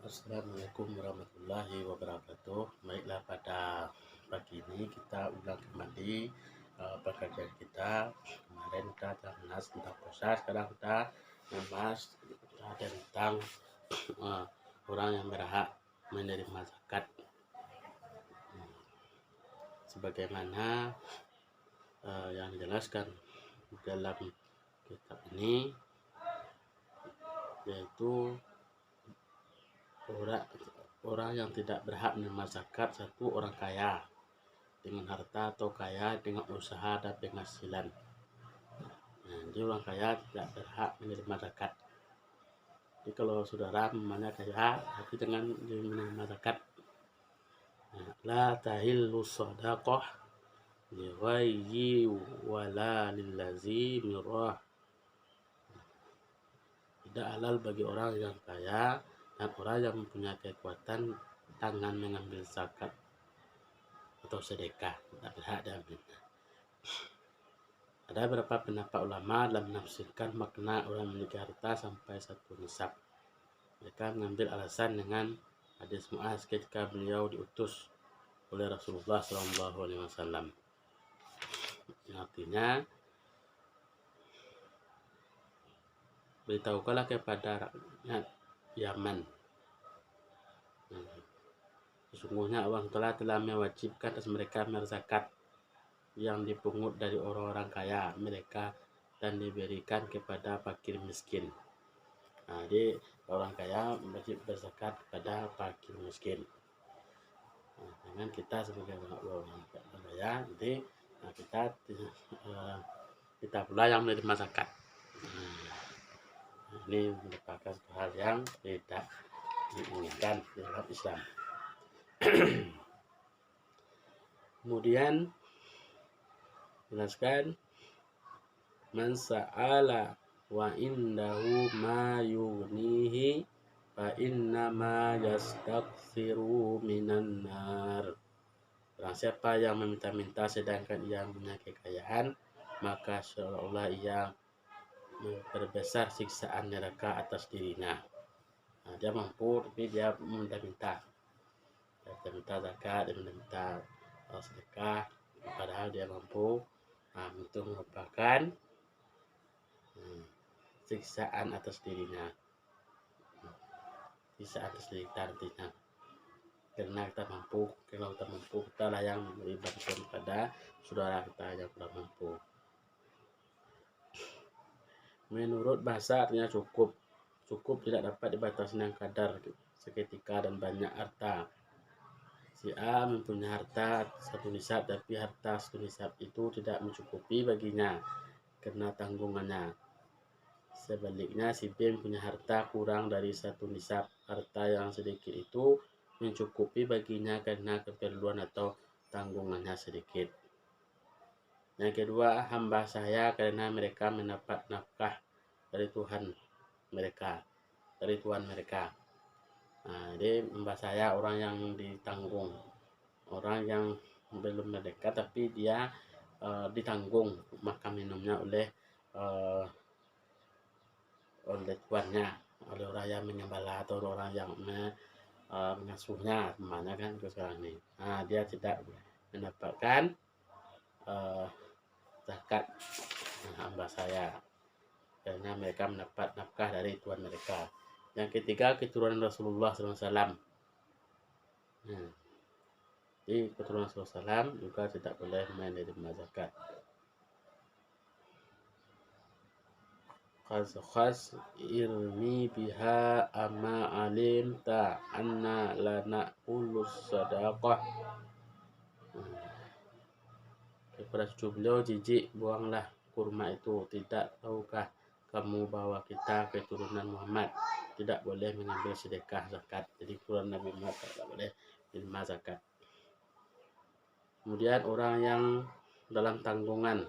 Assalamualaikum warahmatullahi wabarakatuh. Baiklah, pada pagi ini kita ulang kembali pekerjaan kita. Kemarin kita telah membahas tentang puasa, sekarang kita membahas tentang orang yang berhak menerima zakat. Sebagaimana yang dijelaskan dalam kitab ini, yaitu orang yang tidak berhak menerima zakat, satu, orang kaya dengan harta atau kaya dengan usaha dan penghasilan. Jadi orang kaya tidak berhak menerima zakat. Jadi kalau saudara namanya kaya tapi dengan menerima zakat, la tahillu shadaqah li ghairi wala lillazi mirah. Tidak halal bagi orang yang kaya dan orang yang mempunyai kekuatan tangan mengambil zakat atau sedekah, tidak berhak diambilnya. Ada beberapa pendapat ulama dalam menafsirkan makna orang memiliki harta sampai satu nisab. Mereka mengambil alasan dengan hadis Mu'adz ketika beliau diutus oleh Rasulullah SAW. Yang artinya, beritahukanlah kepada rakyat Yaman, sesungguhnya Allah telah mewajibkan atas mereka membayar zakat yang dipungut dari orang-orang kaya mereka dan diberikan kepada fakir miskin. Jadi orang kaya wajib berzakat kepada fakir miskin. Dengan kita sebagai orang kaya, jadi kita pula yang menerima zakat. Ini merupakan hal yang tidak diinginkan dalam Islam. Kemudian jelaskan, man sa'ala wa indahu ma yughnihi fa inna ma yastaghfiru minan nar. Barang siapa yang meminta-minta sedangkan ia punya kekayaan, maka seolah-olah ia memperbesar siksaan neraka atas dirinya. Dia mampu tapi dia meminta-minta. Dia minta zakat, dia minta sedekah, padahal dia mampu. Itu merupakan siksaan atas dirinya, siksaan atas diri kita nantinya. Karena kita mampu, kalau kita mampu, kita lah yang memberi bantuan pada saudara kita yang kurang mampu. Menurut bahasa artinya cukup. Cukup tidak dapat dibatasi dengan kadar seketika dan banyak harta. Si A mempunyai harta satu nisab, tapi harta satu nisab itu tidak mencukupi baginya karena tanggungannya. Sebaliknya, si B mempunyai harta kurang dari satu nisab. Harta yang sedikit itu mencukupi baginya karena keperluan atau tanggungannya sedikit. Yang kedua, hamba saya karena mereka mendapat nafkah dari Tuhan mereka, dari Tuhan mereka. Jadi hamba saya orang yang ditanggung, orang yang belum merdeka tapi dia ditanggung makan minumnya oleh tuannya, oleh orang yang menyembala atau orang yang mengasuhnya, namanya kan sekarang ini. Dia tidak mendapatkan zakat hamba saya karena mereka mendapat nafkah dari Tuhan mereka. Yang ketiga, keturunan Rasulullah SAW. Jadi keturunan Rasulullah SAW juga tidak boleh menerima zakat. Khas irmi biha amma alimta anna lana ulus sadaqah. Kepada cucu beliau, jijik, buanglah kurma itu. Tidak tahukah kamu bahwa kita keturunan Muhammad tidak boleh mengambil sedekah zakat. Jadi keturunan Nabi Muhammad tidak boleh menerima zakat. Kemudian orang yang dalam tanggungan.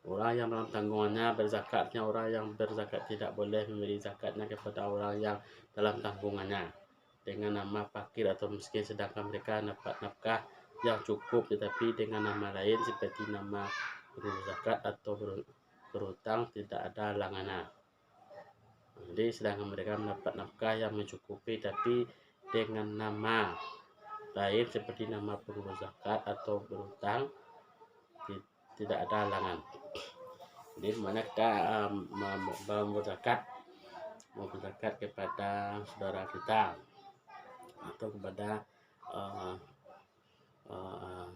Orang yang dalam tanggungannya berzakatnya, orang yang berzakat tidak boleh memberi zakatnya kepada orang yang dalam tanggungannya dengan nama fakir atau miskin, sedangkan mereka dapat nafkah yang cukup tetapi dengan nama lain seperti nama berzakat atau berhutang, tidak ada halangannya. Jadi sedangkan mereka mendapat nafkah yang mencukupi tapi dengan nama lain seperti nama pengurus zakat atau berutang, tidak ada halangan. Jadi mana kita mau berzakat kepada saudara kita atau kepada uh, uh,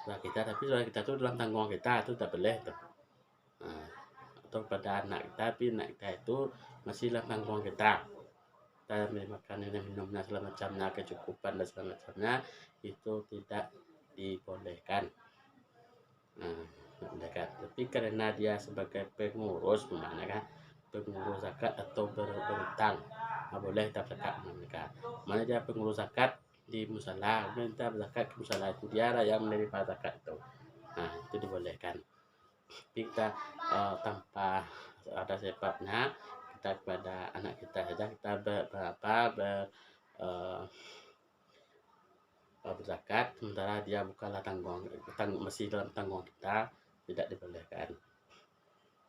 saudara kita, tapi saudara kita itu dalam tanggungan kita itu tidak boleh tuh. Atau pada anak kita, tapi anak kita itu masih dalam tanggungan kita memberi makanan dan minumnya segala macamnya, kecukupan dan segala macamnya, itu tidak dibolehkan. Tapi karena dia sebagai pengurus, mana kan pengurus zakat atau berutang, boleh kita zakat mereka. Mana dia pengurus zakat di musala, minta zakat ke musala, itu dia lah yang menerima zakat itu. Itu dibolehkan. Tapi kita tanpa ada sebabnya, kita kepada anak kita saja kita berzakat, sementara dia bukanlah masih dalam tanggungan kita, tidak dibolehkan.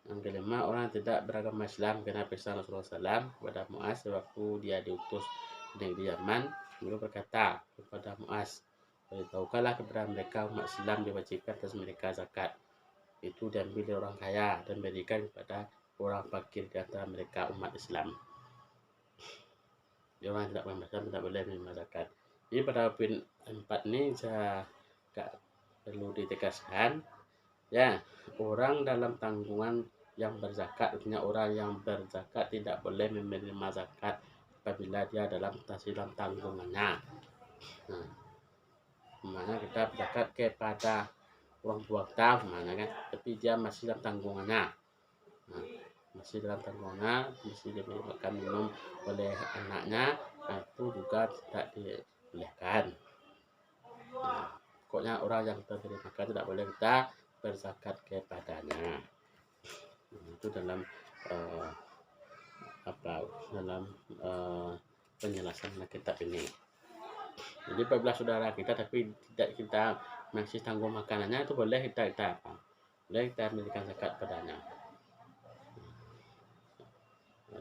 Yang kelima, orang tidak beragama Islam karena pesan Rasulullah SAW kepada Muaz waktu dia diutus di negeri Yaman. Beliau berkata kepada Muaz, beritahukanlah kepada mereka umat Islam diwajibkan atas mereka zakat. Itu diambil dari orang kaya dan berikan kepada orang fakir di antara mereka umat Islam. Jadi orang tidak beragama Islam tidak boleh menerima zakat. Jadi pada poin 4 ini saya perlu ditegaskan, ya, orang dalam tanggungan yang berzakat, artinya orang yang berzakat tidak boleh menerima zakat apabila dia dalam tanggungannya. Mana kita berzakat kepada orang tua kita, mana kan, tapi dia masih dalam tanggungannya, masih dalam tanggungannya, masih diberi makan minum oleh anaknya, itu juga tidak dibolehkan. Pokoknya orang yang terberi makan tidak boleh kita berzakat kepadanya. Itu dalam penjelasan kitab ini. Jadi apabila saudara kita tapi tidak kita masih tanggung makanannya, itu boleh kita boleh kita memberikan zakat padanya.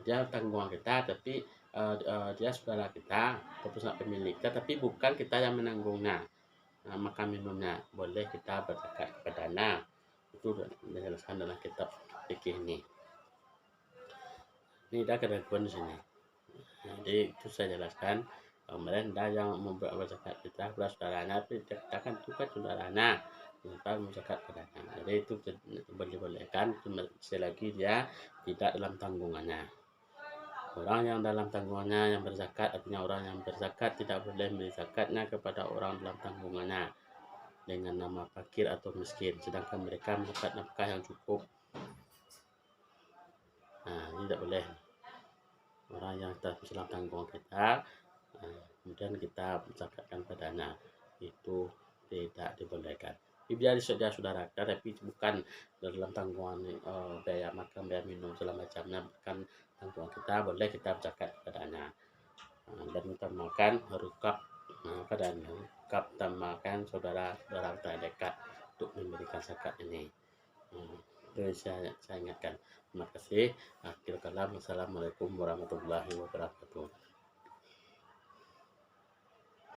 Dia tanggungan kita, tapi dia saudara kita ataupun pemilik kita, tapi bukan kita yang menanggungnya. Makan minumnya boleh kita berzakat kepadanya. Itu dijelaskan dalam kitab fikih ini. Ini dah ketentuan di sini. Jadi itu saya jelaskan. Kemudian ada yang membuat zakat kita kepada saudaranya, tapi kita kan itu kan saudaranya, kita zakat padanya. Jadi itu dibolehkan selagi dia tidak dalam tanggungannya. Orang yang dalam tanggungannya yang berzakat, artinya orang yang berzakat tidak boleh memberi zakatnya kepada orang dalam tanggungannya dengan nama fakir atau miskin, sedangkan mereka mendapat nafkah yang cukup. Ini tidak boleh. Orang yang dalam tanggungan kita, kemudian kita zakatkan padanya, itu tidak dibolehkan. Biar dia saudara kita, tapi bukan dalam tanggungan biaya makan, biaya minum segala macamnya, bukan tanggungan kita, boleh kita zakat padanya. Dan utamakan rukab padanya, rukab utamakan saudara kita dekat untuk memberikan zakat ini. Itu saya ingatkan. Terima kasih. Akhir kalam. Assalamualaikum warahmatullahi wabarakatuh.